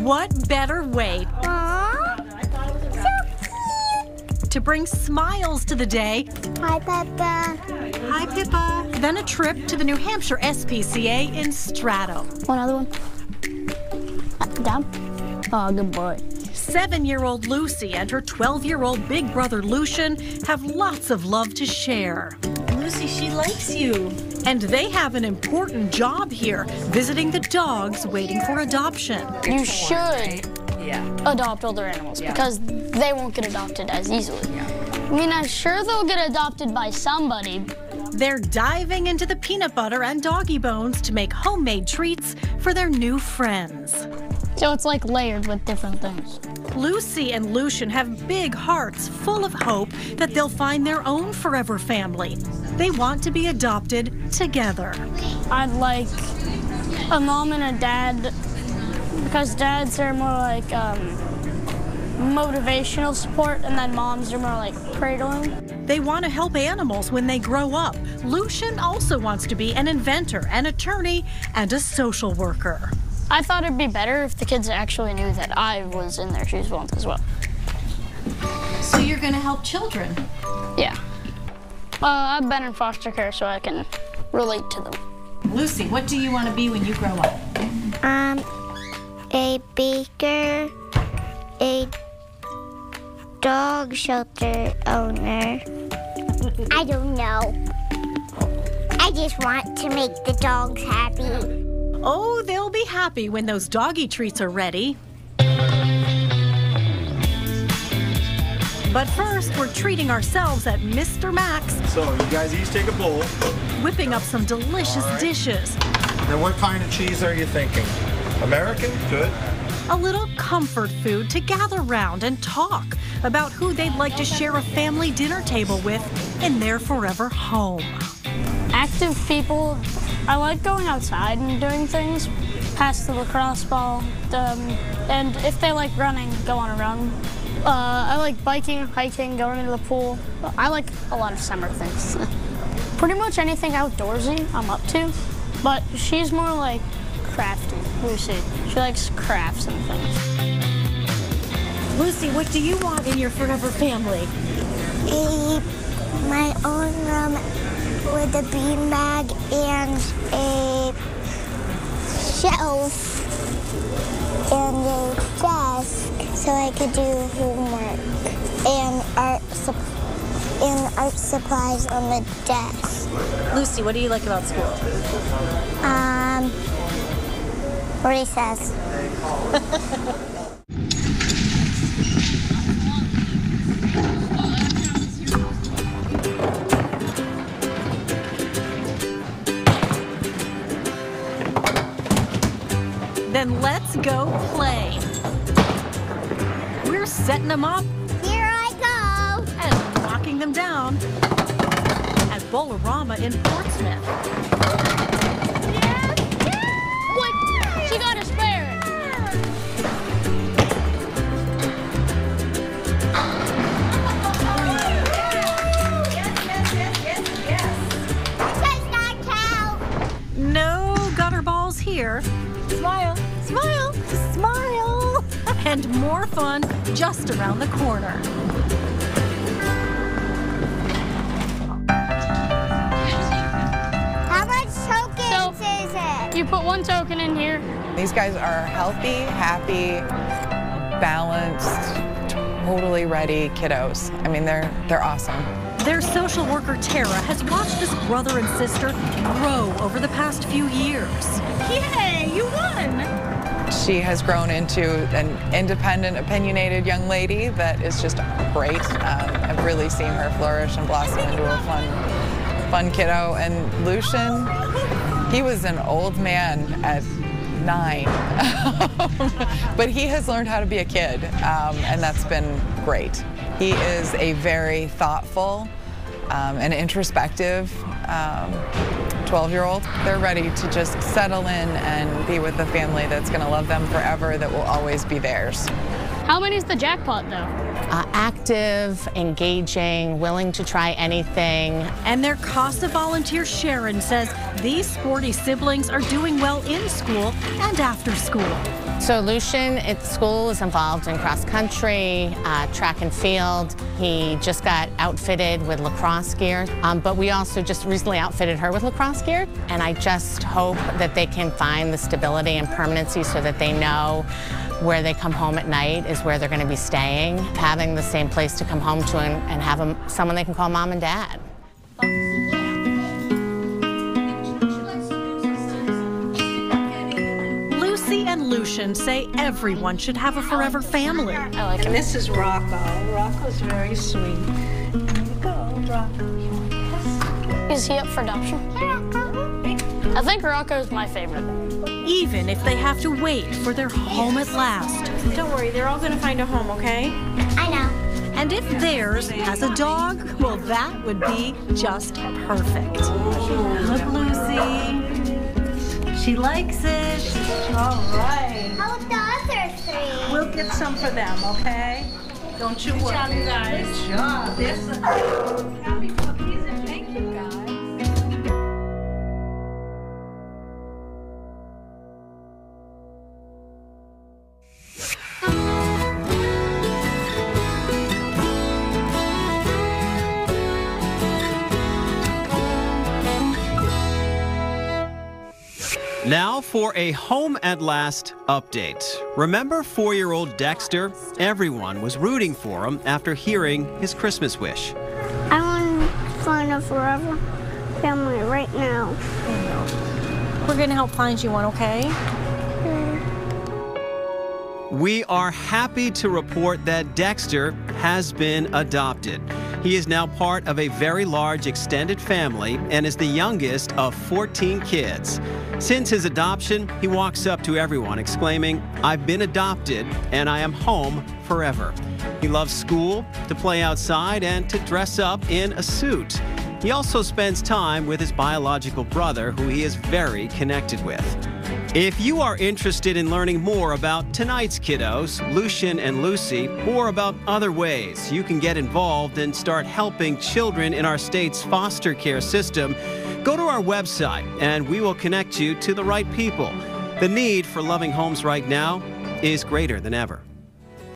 What better way to bring smiles to the day? Hi, Peppa. Hi, Pippa. Then a trip to the New Hampshire SPCA in Strato. One other one. Down. Oh, good boy. 7-year-old Lucy and her 12-year-old big brother Lucian have lots of love to share. Lucy, she likes you. And they have an important job here, visiting the dogs waiting for adoption. You should adopt older animals because they won't get adopted as easily. I mean, I'm sure they'll get adopted by somebody. They're diving into the peanut butter and doggy bones to make homemade treats for their new friends. So it's like layered with different things. Lucy and Lucian have big hearts full of hope that they'll find their own forever family. They want to be adopted together. I'd like a mom and a dad, because dads are more like motivational support, and then moms are more like cradling. They want to help animals when they grow up. Lucian also wants to be an inventor, an attorney, and a social worker. I thought it'd be better if the kids actually knew that I was in their shoes once as well. So you're going to help children? Yeah. I've been in foster care, so I can relate to them. Lucy, what do you want to be when you grow up? A baker, a dog shelter owner. I don't know. I just want to make the dogs happy. Oh, they'll be happy when those doggy treats are ready. But first, we're treating ourselves at Mr. Max. So you guys each take a bowl. Whipping up some delicious dishes. Now what kind of cheese are you thinking? American? Good. A little comfort food to gather round and talk about who they'd like to share a family dinner table with in their forever home. Active people, I like going outside and doing things, pass the lacrosse ball, and if they like running, go on a run. I like biking, hiking, going into the pool. I like a lot of summer things. Pretty much anything outdoorsy I'm up to, but she's more like crafty, Lucy. She likes crafts and things. Lucy, what do you want in your forever family? My own room with a beanbag and a shelf and a desk so I could do homework and art supplies on the desk. Lucy, what do you like about school? Recess. Then let's go play. We're setting them up. Here I go. And knocking them down at Bolorama in Portsmouth. What? She got a spare. Does not count. No gutter balls here. Smile, smile, smile. And more fun just around the corner. How much tokens is it? You put one token in here. These guys are healthy, happy, balanced, totally ready kiddos. I mean, they're awesome. Their social worker, Tara, has watched this brother and sister grow over the past few years. Yay, you won. She has grown into an independent, opinionated young lady that is just great. I've really seen her flourish and blossom into a fun kiddo. And Lucian, he was an old man at 9, but he has learned how to be a kid, and that's been great. He is a very thoughtful and introspective 12-year-old. They're ready to just settle in and be with a family that's going to love them forever, that will always be theirs. How many's the jackpot, though? Active, engaging, willing to try anything. And their CASA volunteer Sharon says these sporty siblings are doing well in school and after school. So Lucian at school is involved in cross country, track and field. He just got outfitted with lacrosse gear, but we also just recently outfitted her with lacrosse gear. And I just hope that they can find the stability and permanency so that they know where they come home at night is where they're going to be staying, having the same place to come home to and have someone they can call mom and dad. Lucy and Lucian say everyone should have a forever family. I like him. And this is Rocco. Rocco's very sweet. There you go, Rocco. Is he up for adoption? I think Rocco's my favorite. Even if they have to wait for their home at last. Don't worry, they're all gonna find a home, okay? I know. And if theirs has a dog, well, that would be just perfect. Look, Lucy. She likes it. All right. How about the other three? We'll get some for them, okay? Don't you worry. Good job, you guys. Good job. There's some happy puppies, and thank you, guys. Now for a Home at Last update. Remember 4-year-old Dexter? Everyone was rooting for him after hearing his Christmas wish. I want to find a forever family right now. We're gonna help find you one, okay? We are happy to report that Dexter has been adopted. He is now part of a very large extended family and is the youngest of 14 kids. Since his adoption, he walks up to everyone exclaiming, "I've been adopted and I am home forever." He loves school, to play outside, and to dress up in a suit. He also spends time with his biological brother, who he is very connected with. If you are interested in learning more about tonight's kiddos, Lucian and Lucy, or about other ways you can get involved and start helping children in our state's foster care system, go to our website and we will connect you to the right people. The need for loving homes right now is greater than ever.